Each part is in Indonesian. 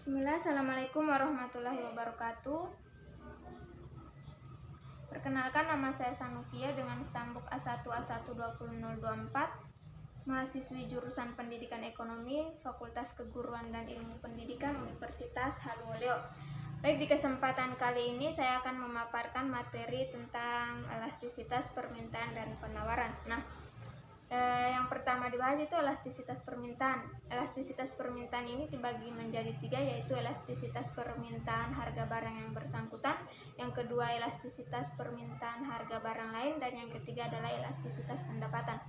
Bismillah, Assalamualaikum warahmatullahi wabarakatuh. Perkenalkan, nama saya Sanufia dengan stambuk A1A12024, mahasiswi jurusan Pendidikan Ekonomi, Fakultas Keguruan dan Ilmu Pendidikan Universitas Halluoleo. Baik, di kesempatan kali ini saya akan memaparkan materi tentang elastisitas permintaan dan penawaran. Yang pertama dibahas itu elastisitas permintaan. Elastisitas permintaan ini dibagi menjadi 3, yaitu elastisitas permintaan harga barang yang bersangkutan, yang kedua elastisitas permintaan harga barang lain, dan yang ketiga adalah elastisitas pendapatan.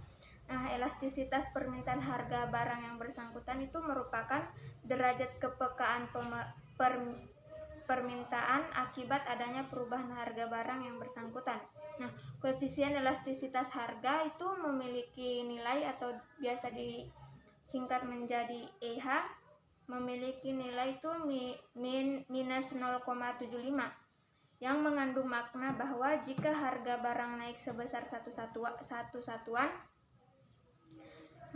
Elastisitas permintaan harga barang yang bersangkutan itu merupakan derajat kepekaan permintaan akibat adanya perubahan harga barang yang bersangkutan. Koefisien elastisitas harga itu memiliki nilai atau biasa disingkat menjadi EH, memiliki nilai itu minus 0,75, yang mengandung makna bahwa jika harga barang naik sebesar satu satuan,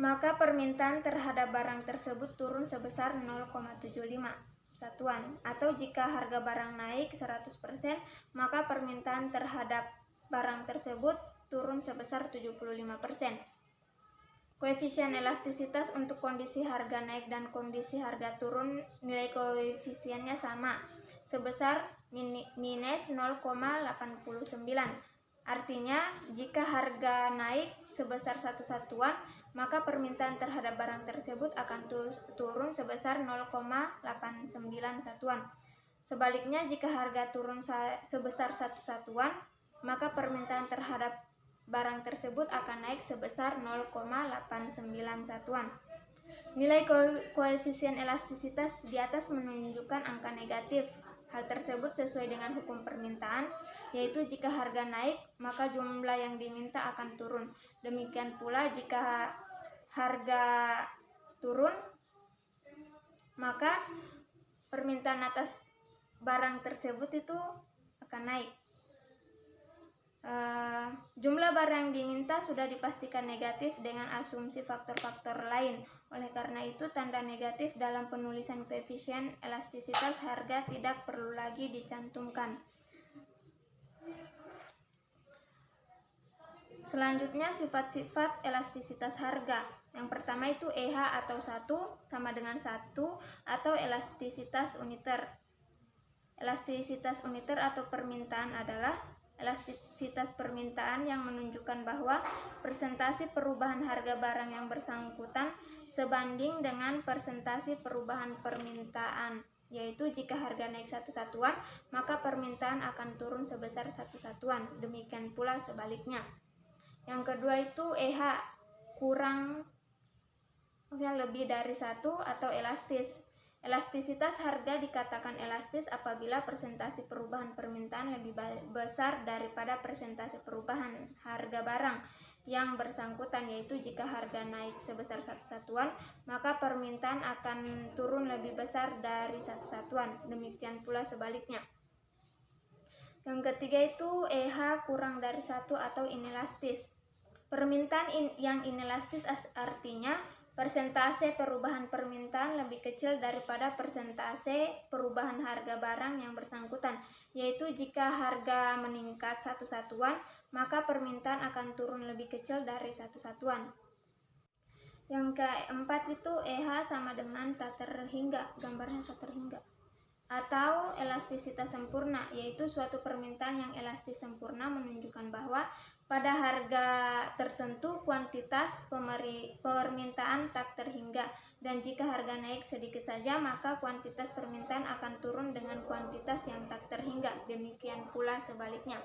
maka permintaan terhadap barang tersebut turun sebesar 0,75 satuan, atau jika harga barang naik 100%, maka permintaan terhadap barang tersebut turun sebesar 75%. Koefisien elastisitas untuk kondisi harga naik dan kondisi harga turun, nilai koefisiennya sama, sebesar minus 0,89. Artinya, jika harga naik sebesar satu satuan, maka permintaan terhadap barang tersebut akan turun sebesar 0,89 satuan. Sebaliknya, jika harga turun sebesar satu satuan, maka permintaan terhadap barang tersebut akan naik sebesar 0,89 satuan. Nilai koefisien elastisitas di atas menunjukkan angka negatif. Hal tersebut sesuai dengan hukum permintaan, yaitu jika harga naik, maka jumlah yang diminta akan turun. Demikian pula jika harga turun, maka permintaan atas barang tersebut itu akan naik. Jumlah barang yang diminta sudah dipastikan negatif dengan asumsi faktor-faktor lain. Oleh karena itu, tanda negatif dalam penulisan koefisien elastisitas harga tidak perlu lagi dicantumkan. Selanjutnya, sifat-sifat elastisitas harga. Yang pertama itu EH atau 1 sama dengan 1 atau elastisitas uniter. Elastisitas uniter atau permintaan adalah elastisitas permintaan yang menunjukkan bahwa persentase perubahan harga barang yang bersangkutan sebanding dengan persentase perubahan permintaan, yaitu jika harga naik satu satuan, maka permintaan akan turun sebesar satu satuan. Demikian pula sebaliknya. Yang kedua itu EH kurang, lebih dari 1 atau elastis. Elastisitas harga dikatakan elastis apabila persentase perubahan permintaan lebih besar daripada persentase perubahan harga barang yang bersangkutan, yaitu jika harga naik sebesar satu satuan, maka permintaan akan turun lebih besar dari satu satuan. Demikian pula sebaliknya. Yang ketiga itu EH kurang dari 1 atau inelastis. Permintaan yang inelastis artinya persentase perubahan permintaan lebih kecil daripada persentase perubahan harga barang yang bersangkutan, yaitu jika harga meningkat satu satuan, maka permintaan akan turun lebih kecil dari satu satuan. Yang keempat itu EH sama dengan tak terhingga, gambarnya tak terhingga, atau elastisitas sempurna, yaitu suatu permintaan yang elastis sempurna menunjukkan bahwa pada harga tertentu kuantitas permintaan tak terhingga, dan jika harga naik sedikit saja maka kuantitas permintaan akan turun dengan kuantitas yang tak terhingga. Demikian pula sebaliknya.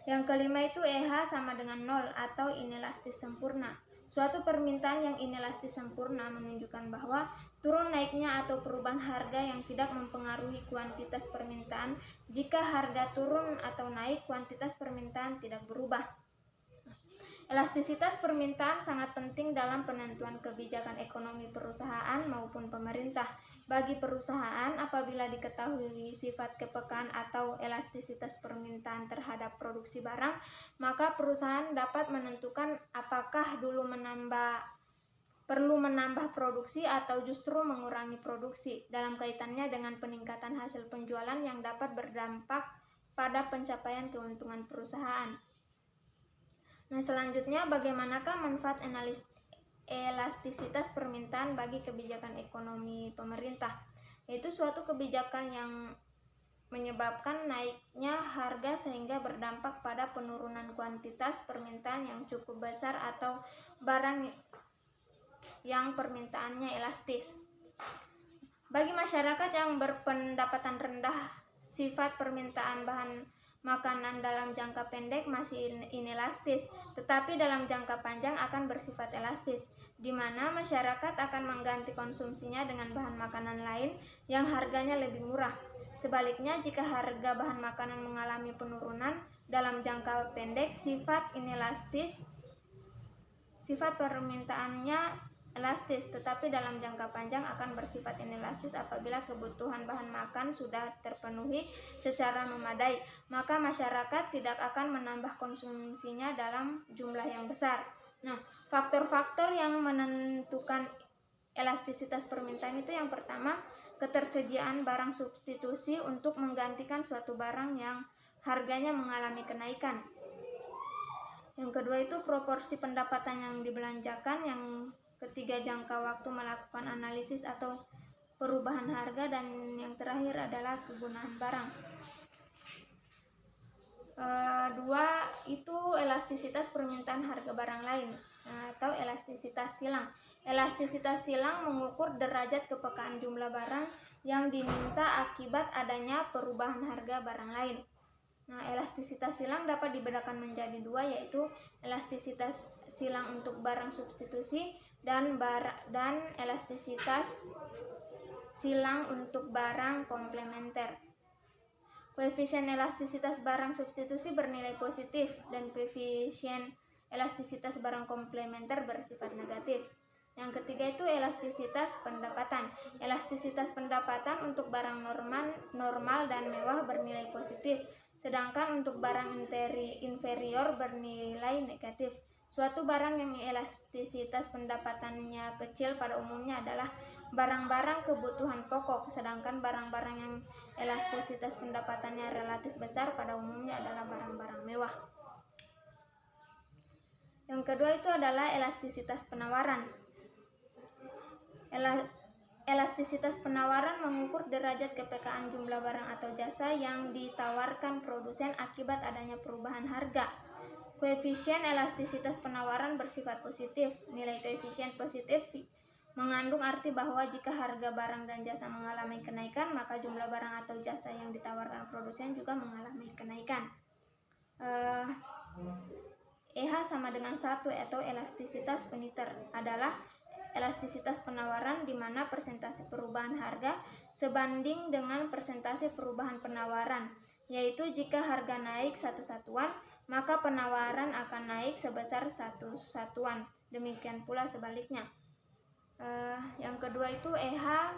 Yang kelima itu EH sama dengan 0 atau inelastis sempurna. Suatu permintaan yang inelastis sempurna menunjukkan bahwa turun naiknya atau perubahan harga yang tidak mempengaruhi kuantitas permintaan. Jika harga turun atau naik, kuantitas permintaan tidak berubah. Elastisitas permintaan sangat penting dalam penentuan kebijakan ekonomi perusahaan maupun pemerintah. Bagi perusahaan, apabila diketahui sifat kepekaan atau elastisitas permintaan terhadap produksi barang, maka perusahaan dapat menentukan apakah dulu menambah perlu menambah produksi atau justru mengurangi produksi dalam kaitannya dengan peningkatan hasil penjualan yang dapat berdampak pada pencapaian keuntungan perusahaan. Nah, selanjutnya bagaimanakah manfaat elastisitas permintaan bagi kebijakan ekonomi pemerintah? Yaitu suatu kebijakan yang menyebabkan naiknya harga sehingga berdampak pada penurunan kuantitas permintaan yang cukup besar atau barang yang permintaannya elastis. Bagi masyarakat yang berpendapatan rendah, sifat permintaan bahan makanan dalam jangka pendek masih inelastis, tetapi dalam jangka panjang akan bersifat elastis, di mana masyarakat akan mengganti konsumsinya dengan bahan makanan lain yang harganya lebih murah. Sebaliknya, jika harga bahan makanan mengalami penurunan dalam jangka pendek, sifat permintaannya elastis, tetapi dalam jangka panjang akan bersifat inelastis apabila kebutuhan bahan makan sudah terpenuhi secara memadai, maka masyarakat tidak akan menambah konsumsinya dalam jumlah yang besar. Nah, faktor-faktor yang menentukan elastisitas permintaan itu yang pertama, ketersediaan barang substitusi untuk menggantikan suatu barang yang harganya mengalami kenaikan. Yang kedua itu proporsi pendapatan yang dibelanjakan. Yang ketiga, jangka waktu melakukan analisis atau perubahan harga. Dan yang terakhir adalah kegunaan barang. Dua itu elastisitas permintaan harga barang lain atau elastisitas silang. Elastisitas silang mengukur derajat kepekaan jumlah barang yang diminta akibat adanya perubahan harga barang lain. Nah, elastisitas silang dapat dibedakan menjadi dua, yaitu elastisitas silang untuk barang substitusi dan elastisitas silang untuk barang komplementer. Koefisien elastisitas barang substitusi bernilai positif dan koefisien elastisitas barang komplementer bersifat negatif. Yang ketiga itu elastisitas pendapatan. Elastisitas pendapatan untuk barang normal dan mewah bernilai positif, sedangkan untuk barang inferior bernilai negatif. Suatu barang yang elastisitas pendapatannya kecil pada umumnya adalah barang-barang kebutuhan pokok, sedangkan barang-barang yang elastisitas pendapatannya relatif besar pada umumnya adalah barang-barang mewah. Yang kedua itu adalah elastisitas penawaran. Elastisitas penawaran mengukur derajat kepekaan jumlah barang atau jasa yang ditawarkan produsen akibat adanya perubahan harga. Koefisien elastisitas penawaran bersifat positif. Nilai koefisien positif mengandung arti bahwa jika harga barang dan jasa mengalami kenaikan, maka jumlah barang atau jasa yang ditawarkan produsen juga mengalami kenaikan. EH sama dengan 1 atau elastisitas uniter adalah elastisitas penawaran di mana persentase perubahan harga sebanding dengan persentase perubahan penawaran, yaitu jika harga naik 1 satuan, maka penawaran akan naik sebesar 1 satuan. Demikian pula sebaliknya. Yang kedua itu EH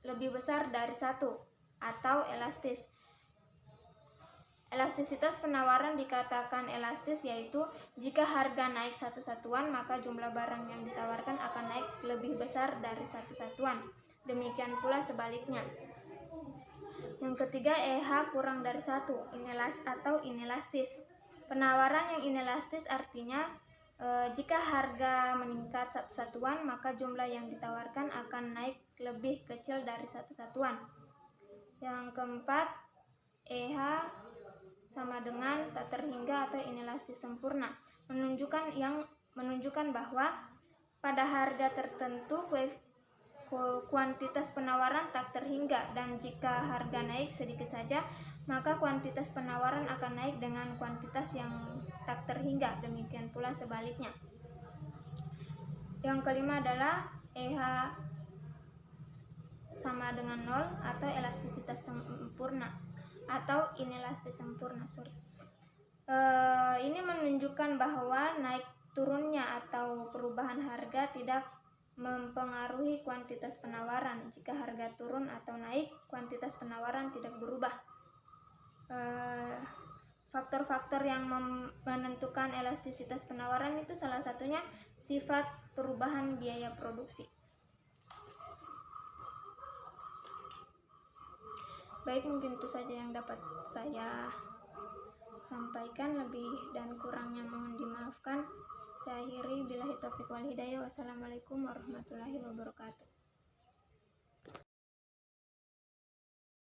lebih besar dari 1 atau elastis. Elastisitas penawaran dikatakan elastis yaitu jika harga naik 1 satuan, maka jumlah barang yang ditawarkan akan naik lebih besar dari 1 satuan. Demikian pula sebaliknya. Yang ketiga, EH kurang dari 1 atau inelastis. Penawaran yang inelastis artinya jika harga meningkat 1 satuan, maka jumlah yang ditawarkan akan naik lebih kecil dari 1 satuan. Yang keempat, EH sama dengan tak terhingga atau inelastis sempurna, menunjukkan bahwa pada harga tertentu kuantitas penawaran tak terhingga, dan jika harga naik sedikit saja, maka kuantitas penawaran akan naik dengan kuantitas yang tak terhingga. Demikian pula sebaliknya. Yang kelima adalah EH sama dengan 0 atau elastisitas sempurna atau inelastis sempurna. Ini menunjukkan bahwa naik turunnya atau perubahan harga tidak mempengaruhi kuantitas penawaran. Jika harga turun atau naik, kuantitas penawaran tidak berubah. faktor-faktor yang menentukan elastisitas penawaran itu salah satunya sifat perubahan biaya produksi. Baik, mungkin itu saja yang dapat saya sampaikan. Lebih dan kurangnya mohon dimaafkan. Saya akhiri, billahi taufiq wal hidayah. Wassalamualaikum warahmatullahi wabarakatuh.